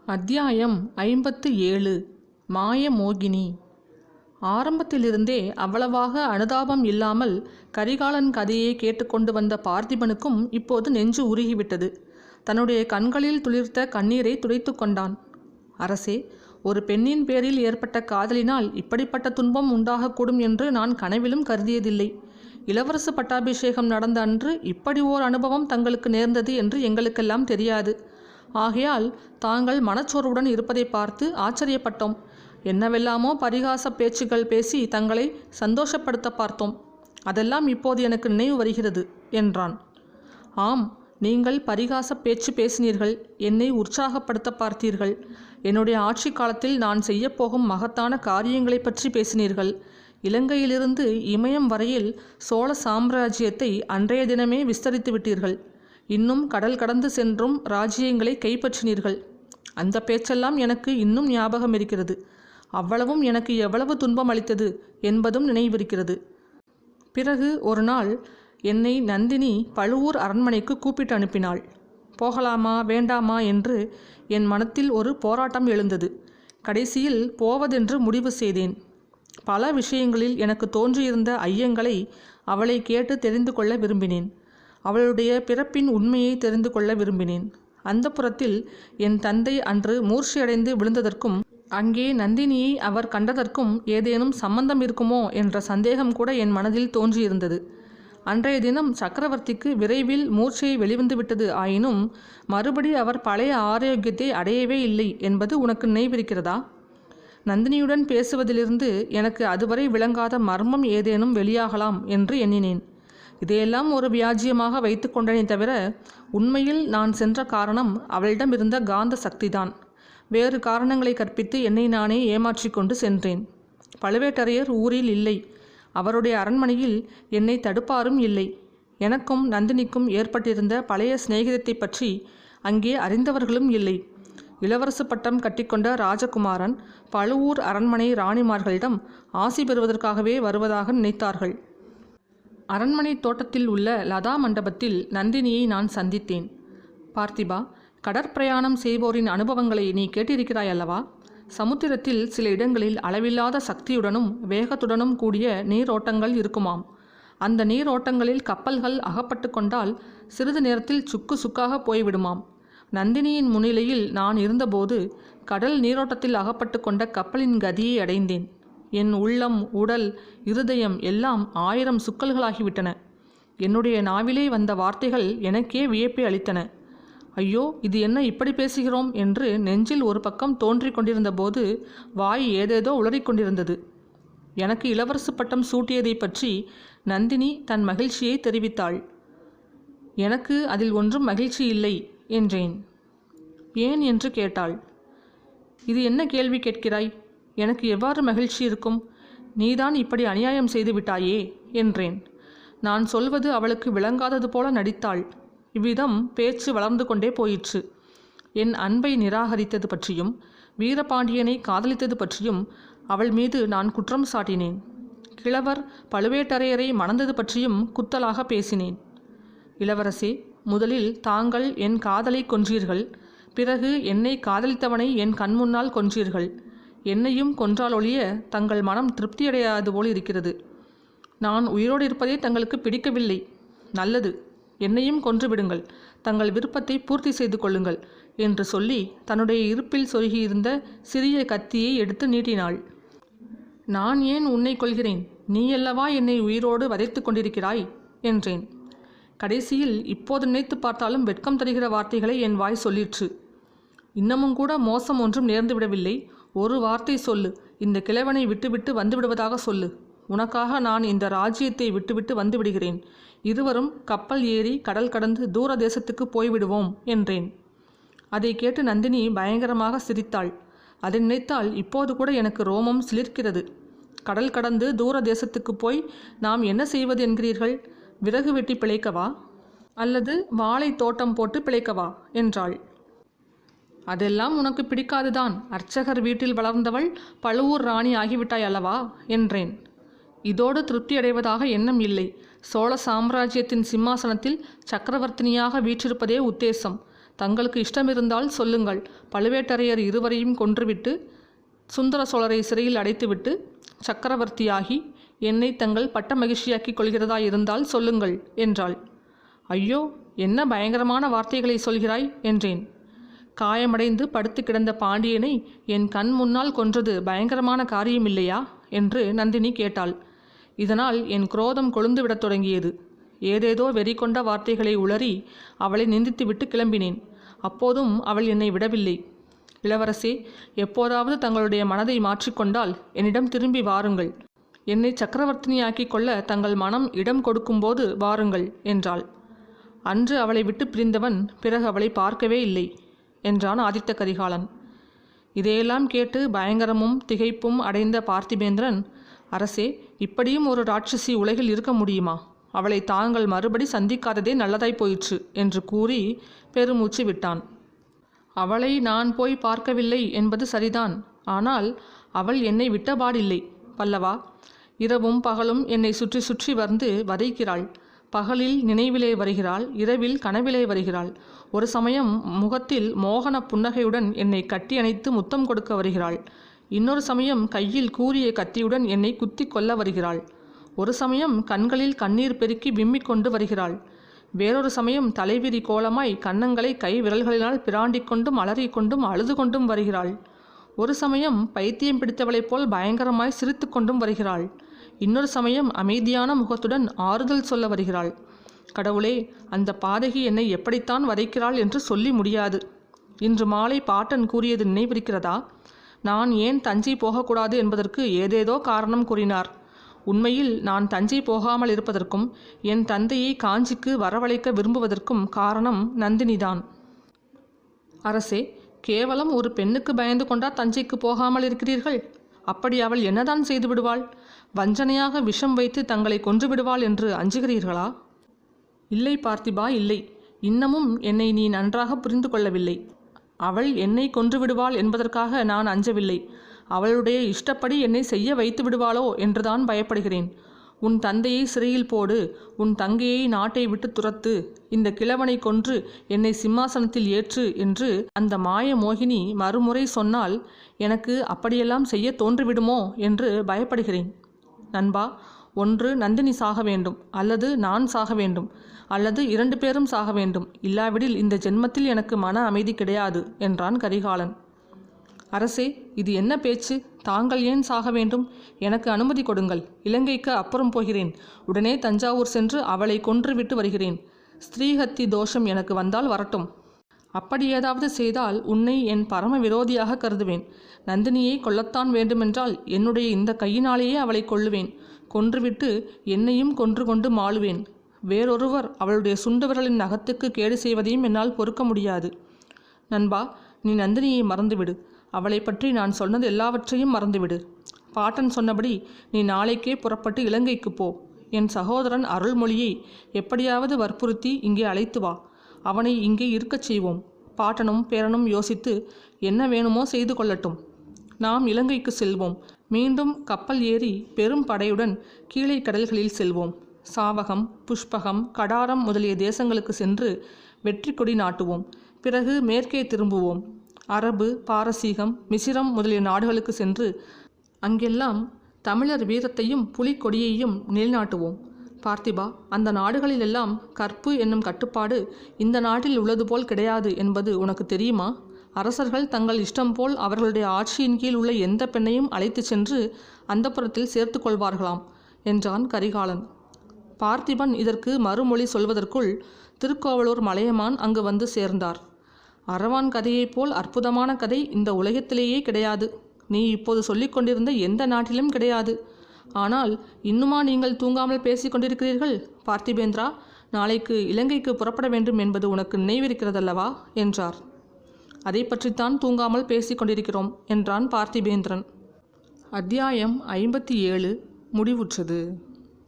அத்தியாயம் 57 மாயமோகினி. ஆரம்பத்திலிருந்தே அவ்வளவாக அனுதாபம் இல்லாமல் கரிகாலன் கதையை கேட்டுக்கொண்டு வந்த பார்த்திபனுக்கும் இப்போது நெஞ்சு உருகிவிட்டது. தன்னுடைய கண்களில் துளிர்த்த கண்ணீரை துடைத்து கொண்டான். அரசே, ஒரு பெண்ணின் பேரில் ஏற்பட்ட காதலினால் இப்படிப்பட்ட துன்பம் உண்டாகக்கூடும் என்று நான் கனவிலும் கருதியதில்லை. இளவரசு பட்டாபிஷேகம் நடந்த அன்று இப்படி ஓர் அனுபவம் தங்களுக்கு நேர்ந்தது என்று எங்களுக்கெல்லாம் தெரியாது. ஆகையால் தாங்கள் மனச்சோர்வுடன் இருப்பதை பார்த்து ஆச்சரியப்பட்டோம். என்னவெல்லாமோ பரிகாச பேச்சுகள் பேசி தங்களை சந்தோஷப்படுத்த பார்த்தோம். அதெல்லாம் இப்போது எனக்கு நினைவு வருகிறது என்றான். ஆம், நீங்கள் பரிகாச பேச்சு பேசினீர்கள், என்னை உற்சாகப்படுத்த பார்த்தீர்கள். என்னுடைய ஆட்சி காலத்தில் நான் செய்யப்போகும் மகத்தான காரியங்களை பற்றி பேசினீர்கள். இலங்கையிலிருந்து இமயம் வரையில் சோழ சாம்ராஜ்யத்தை அன்றைய தினமே விஸ்தரித்து விட்டீர்கள். இன்னும் கடல் கடந்து சென்றும் ராஜ்யங்களை கைப்பற்றினீர்கள். அந்த பேச்செல்லாம் எனக்கு இன்னும் ஞாபகம் இருக்கிறது. அவ்வளவும் எனக்கு எவ்வளவு துன்பம் அளித்தது என்பதும் நினைவிருக்கிறது. பிறகு ஒரு நாள் என்னை நந்தினி பழுவூர் அரண்மனைக்கு கூப்பிட்டு அனுப்பினாள். போகலாமா வேண்டாமா என்று என் மனத்தில் ஒரு போராட்டம் எழுந்தது. கடைசியில் போவதென்று முடிவு செய்தேன். பல விஷயங்களில் எனக்கு தோன்றியிருந்த ஐயங்களை அவளை கேட்டு தெரிந்து கொள்ள விரும்பினேன். அவளுடைய பிறப்பின் உண்மையை தெரிந்து கொள்ள விரும்பினேன். அந்த புறத்தில் என் தந்தை அன்று மூர்ச்சியடைந்து விழுந்ததற்கும் அங்கே நந்தினியை அவர் கண்டதற்கும் ஏதேனும் சம்பந்தம் இருக்குமோ என்ற சந்தேகம் கூட என் மனதில் தோன்றியிருந்தது. அன்றைய தினம் சக்கரவர்த்திக்கு விரைவில் மூர்ச்சை வெளிவந்து விட்டது. ஆயினும் மறுபடி அவர் பழைய ஆரோக்கியத்தை அடையவே இல்லை என்பது உனக்கு நினைவிருக்கிறதா? நந்தினியுடன் பேசுவதிலிருந்து எனக்கு அதுவரை விளங்காத மர்மம் ஏதேனும் வெளியாகலாம் என்று எண்ணினேன். இதையெல்லாம் ஒரு வியாஜியமாக வைத்து கொண்டனே தவிர உண்மையில் நான் சென்ற காரணம் அவளிடம் இருந்த காந்த சக்திதான். வேறு காரணங்களை கற்பித்து என்னை நானே ஏமாற்றிக்கொண்டு சென்றேன். பழுவேட்டரையர் ஊரில் இல்லை. அவருடைய அரண்மனையில் என்னை தடுப்பாரும் இல்லை. எனக்கும் நந்தினிக்கும் ஏற்பட்டிருந்த பழைய சிநேகிதத்தை பற்றி அங்கே அறிந்தவர்களும் இல்லை. இளவரசு பட்டம் கட்டிக்கொண்ட ராஜகுமாரன் பழுவூர் அரண்மனை ராணிமார்களிடம் ஆசி பெறுவதற்காகவே வருவதாக நினைத்தார்கள். அரண்மனை தோட்டத்தில் உள்ள லதா மண்டபத்தில் நந்தினியை நான் சந்தித்தேன். பார்த்திபா, கடற்பிரயாணம் செய்வோரின் அனுபவங்களை நீ கேட்டிருக்கிறாய் அல்லவா? சமுத்திரத்தில் சில இடங்களில் அளவில்லாத சக்தியுடனும் வேகத்துடனும் கூடிய நீரோட்டங்கள் இருக்குமாம். அந்த நீரோட்டங்களில் கப்பல்கள் அகப்பட்டு கொண்டால் சிறிது நேரத்தில் சுக்கு சுக்காக போய்விடுமாம். நந்தினியின் முன்னிலையில் நான் இருந்தபோது கடல் நீரோட்டத்தில் அகப்பட்டு கொண்ட கப்பலின் கதியை அடைந்தேன். என் உள்ளம், உடல், இருதயம் எல்லாம் 1000 சுக்கல்களாகிவிட்டன. என்னுடைய நாவிலே வந்த வார்த்தைகள் எனக்கே வியப்பை அளித்தன. ஐயோ, இது என்ன இப்படி பேசுகிறோம் என்று நெஞ்சில் ஒரு பக்கம் தோன்றிக் கொண்டிருந்த போது வாய் ஏதேதோ உளறிக்கொண்டிருந்தது. எனக்கு இளவரசு பட்டம் சூட்டியதை பற்றி நந்தினி தன் மகிழ்ச்சியை தெரிவித்தாள். எனக்கு அதில் ஒன்றும் மகிழ்ச்சி இல்லை என்றேன். ஏன் என்று கேட்டாள். இது என்ன கேள்வி கேட்கிறாய்? எனக்கு எவ்வாறு மகிழ்ச்சி இருக்கும்? நீதான் இப்படி அநியாயம் செய்து விட்டாயே என்றேன். நான் சொல்வது அவளுக்கு விளங்காதது போல நடித்தாள். இவ்விதம் பேச்சு வளர்ந்து கொண்டே போயிற்று. என் அன்பை நிராகரித்தது பற்றியும் வீரபாண்டியனை காதலித்தது பற்றியும் அவள் மீது நான் குற்றம் சாட்டினேன். கிழவர் பழுவேட்டரையரை மணந்தது பற்றியும் குத்தலாக பேசினேன். இளவரசே, முதலில் தாங்கள் என் காதலை கொன்றீர்கள். பிறகு என்னை காதலித்தவனை என் கண்முன்னால் கொன்றீர்கள். என்னையும் கொன்றாலொழிய தங்கள் மனம் திருப்தியடையாது போல் இருக்கிறது. நான் உயிரோடு இருப்பதே தங்களுக்கு பிடிக்கவில்லை. நல்லது, என்னையும் கொன்றுவிடுங்கள். தங்கள் விருப்பத்தை பூர்த்தி செய்து கொள்ளுங்கள் என்று சொல்லி தன்னுடைய இருப்பில் சொருகியிருந்த சிறிய கத்தியை எடுத்து நீட்டினாள். நான் ஏன் உன்னை கொல்கிறேன்? நீயல்லவா என்னை உயிரோடு வதைத்து கொண்டிருக்கிறாய் என்றேன். கடைசியில் இப்போது நினைத்து பார்த்தாலும் வெட்கம் தருகிற வார்த்தைகளை என் வாய் சொல்லிற்று. இன்னமும் கூட மோசம் ஒன்றும் நேர்ந்துவிடவில்லை. ஒரு வார்த்தை சொல்லு, இந்த கிழவனை விட்டுவிட்டு வந்துவிடுவதாக சொல்லு. உனக்காக நான் இந்த ராஜ்யத்தை விட்டுவிட்டு வந்துவிடுகிறேன். இருவரும் கப்பல் ஏறி கடல் கடந்து தூர தேசத்துக்கு போய்விடுவோம் என்றேன். அதை கேட்டு நந்தினி பயங்கரமாக சிரித்தாள். அதை நினைத்தால் இப்போது கூட எனக்கு ரோமம் சிலிர்க்கிறது. கடல் கடந்து தூர தேசத்துக்கு போய் நாம் என்ன செய்வது என்கிறீர்கள்? விறகு வெட்டி பிழைக்கவா அல்லது வாழை தோட்டம் போட்டு பிழைக்கவா என்றாள். அதெல்லாம் உனக்கு பிடிக்காதுதான். அர்ச்சகர் வீட்டில் வளர்ந்தவள் பழுவூர் ராணி ஆகிவிட்டாய் அல்லவா என்றேன். இதோடு திருப்தி அடைவதாக எண்ணம் இல்லை. சோழ சாம்ராஜ்யத்தின் சிம்மாசனத்தில் சக்கரவர்த்தினியாக வீற்றிருப்பதே உத்தேசம். தங்களுக்கு இஷ்டமிருந்தால் சொல்லுங்கள். பழுவேட்டரையர் இருவரையும் கொன்றுவிட்டு சுந்தர சோழரை சிறையில் அடைத்துவிட்டு சக்கரவர்த்தியாகி என்னை தங்கள் பட்ட மகிழ்ச்சியாக்கிக் கொள்கிறதா இருந்தால் சொல்லுங்கள் என்றாள். ஐயோ, என்ன பயங்கரமான வார்த்தைகளை சொல்கிறாய் என்றேன். காயமடைந்து படுத்து கிடந்த பாண்டியனை என் கண் முன்னால் கொன்றது பயங்கரமான காரியமில்லையா என்று நந்தினி கேட்டாள். இதனால் என் குரோதம் கொழுந்துவிடத் தொடங்கியது. ஏதேதோ வெறி கொண்ட வார்த்தைகளை உளறி அவளை நிந்தித்துவிட்டு கிளம்பினேன். அப்போதும் அவள் என்னை விடவில்லை. இளவரசே, எப்போதாவது தங்களுடைய மனதை மாற்றிக்கொண்டால் என்னிடம் திரும்பி வாருங்கள். என்னை சக்கரவர்த்தினியாக்கிக் கொள்ள தங்கள் மனம் இடம் கொடுக்கும்போது வாருங்கள் என்றாள். அன்று அவளை விட்டு பிரிந்தவன் பிறகு அவளை பார்க்கவே இல்லை என்றான் ஆதித்த கரிகாலன். இதையெல்லாம் கேட்டு பயங்கரமும் திகைப்பும் அடைந்த பார்த்திபேந்திரன், அரசே, இப்படியும் ஒரு ராட்சசி உலகில் இருக்க முடியுமா? அவளை தாங்கள் மறுபடி சந்திக்காததே நல்லதாய் போயிற்று என்று கூறி பெருமூச்சு விட்டான். அவளை நான் போய் பார்க்கவில்லை என்பது சரிதான். ஆனால் அவள் என்னை விட்டபாடில்லை பல்லவா. இரவும் பகலும் என்னை சுற்றி சுற்றி வந்து வதைக்கிறாள். பகலில் நினைவிலே வருகிறாள், இரவில் கனவிலே வருகிறாள். ஒரு சமயம் முகத்தில் மோகன புன்னகையுடன் என்னை கட்டி அணைத்து முத்தம் கொடுக்க வருகிறாள். இன்னொரு சமயம் கையில் கூரிய கத்தியுடன் என்னை குத்தி கொல்ல வருகிறாள். ஒரு சமயம் கண்களில் கண்ணீர் பெருக்கி விம்மிக் கொண்டு வருகிறாள். வேறொரு சமயம் தலைவிரி கோலமாய் கன்னங்களை கை விரல்களினால் பிராண்டிக் கொண்டும் அலறிக்கொண்டும் அழுது கொண்டும் வருகிறாள். ஒரு சமயம் பைத்தியம் பிடித்தவளைப் போல் பயங்கரமாய் சிரித்து கொண்டும் வருகிறாள். இன்னொரு சமயம் அமைதியான முகத்துடன் ஆறுதல் சொல்ல வருகிறாள். கடவுளே, அந்த பாதகி என்னை எப்படித்தான் வதைக்கிறாள் என்று சொல்லி முடியாது. இன்று மாலை பாட்டன் கூறியது நினைவிருக்கிறதா? நான் ஏன் தஞ்சை போகக்கூடாது என்பதற்கு ஏதேதோ காரணம் கூறினார். உண்மையில் நான் தஞ்சை போகாமல் இருப்பதற்கும் என் தந்தையை காஞ்சிக்கு வரவழைக்க விரும்புவதற்கும் காரணம் நந்தினிதான். அரசே, கேவலம் ஒரு பெண்ணுக்கு பயந்து கொண்டா தஞ்சைக்கு போகாமல் இருக்கிறீர்கள்? அப்படி அவள் என்னதான் செய்து விடுவாள்? வஞ்சனையாக விஷம் வைத்து தங்களை கொன்று விடுவாள் என்று அஞ்சுகிறீர்களா? இல்லை பார்த்திபா, இல்லை. இன்னமும் என்னை நீ நன்றாக புரிந்து கொள்ளவில்லை. அவள் என்னை கொன்று விடுவாள் என்பதற்காக நான் அஞ்சவில்லை. அவளுடைய இஷ்டப்படி என்னை செய்ய வைத்து விடுவாளோ என்றுதான் பயப்படுகிறேன். உன் தந்தையை சிறையில் போடு, உன் தங்கையை நாட்டை விட்டு துரத்து, இந்த கிழவனை கொன்று என்னை சிம்மாசனத்தில் ஏற்று என்று அந்த மாய மோகினி மறுமுறை சொன்னால் எனக்கு அப்படியெல்லாம் செய்ய தோன்றிவிடுமோ என்று பயப்படுகிறேன். நண்பா, ஒன்று நந்தினி சாக வேண்டும், அல்லது நான் சாக வேண்டும், அல்லது 2 பேரும் சாக வேண்டும். இல்லாவிடில் இந்த ஜென்மத்தில் எனக்கு மன அமைதி கிடையாது என்றான் கரிகாலன். அரசே, இது என்ன பேச்சு? தாங்கள் ஏன் சாக வேண்டும்? எனக்கு அனுமதி கொடுங்கள். இலங்கைக்கு அப்புறம் போகிறேன். உடனே தஞ்சாவூர் சென்று அவளை கொன்று விட்டு வருகிறேன். ஸ்ரீஹத்தி தோஷம் எனக்கு வந்தால் வரட்டும். அப்படி ஏதாவது செய்தால் உன்னை என் பரம விரோதியாக கருதுவேன். நந்தினியை கொல்லத்தான் வேண்டுமென்றால் என்னுடைய இந்த கையினாலேயே அவளை கொல்லுவேன். கொன்றுவிட்டு என்னையும் கொன்று கொண்டு மாளுவேன். வேறொருவர் அவளுடைய சுண்டு விரலின் நகத்துக்கு கேடு செய்வதையும் என்னால் பொறுக்க முடியாது. நண்பா, நீ நந்தினியை மறந்துவிடு. அவளை பற்றி நான் சொன்னது எல்லாவற்றையும் மறந்துவிடு. பாட்டன் சொன்னபடி நீ நாளைக்கே புறப்பட்டு இலங்கைக்கு போ. என் சகோதரன் அருள்மொழியை எப்படியாவது வற்புறுத்தி இங்கே அழைத்து வா. அவனை இங்கே இருக்கச் செய்வோம். பாட்டனும் பேரனும் யோசித்து என்ன வேணுமோ செய்து கொள்ளட்டும். நாம் இலங்கைக்கு செல்வோம். மீண்டும் கப்பல் ஏறி பெரும் படையுடன் கீழே கடல்களில் செல்வோம். சாவகம், புஷ்பகம், கடாரம் முதலிய தேசங்களுக்கு சென்று வெற்றி கொடி நாட்டுவோம். பிறகு மேற்கே திரும்புவோம். அரபு, பாரசீகம், மிசிரம் முதலிய நாடுகளுக்கு சென்று அங்கெல்லாம் தமிழர் வீரத்தையும் புலிக்கொடியையும் நிலைநாட்டுவோம். பார்த்திபா, அந்த நாடுகளிலெல்லாம் கற்பு என்னும் கட்டுப்பாடு இந்த நாட்டில் உள்ளது போல் கிடையாது என்பது உனக்கு தெரியுமா? அரசர்கள் தங்கள் இஷ்டம் போல் அவர்களுடைய ஆட்சியின் கீழ் உள்ள எந்த பெண்ணையும் அழைத்து சென்று அந்தப்புறத்தில் சேர்த்து கொள்வார்களாம் என்றான் கரிகாலன். பார்த்திபன் இதற்கு மறுமொழி சொல்வதற்குள் திருக்கோவலூர் மலையமான் அங்கு வந்து சேர்ந்தார். அரவான் கதையைப் போல் அற்புதமான கதை இந்த உலகத்திலேயே கிடையாது. நீ இப்போது சொல்லிக் கொண்டிருந்த எந்த நாட்டிலும் கிடையாது. ஆனால் இன்னுமா நீங்கள் தூங்காமல் பேசிக் கொண்டிருக்கிறீர்கள்? பார்த்திபேந்திரா, நாளைக்கு இலங்கைக்கு புறப்பட வேண்டும் என்பது உனக்கு நினைவிருக்கிறதல்லவா என்றார். அதை பற்றித்தான் தூங்காமல் பேசிக் கொண்டிருக்கிறோம் என்றான் பார்த்திபேந்திரன். அத்தியாயம் 57 முடிவுற்றது.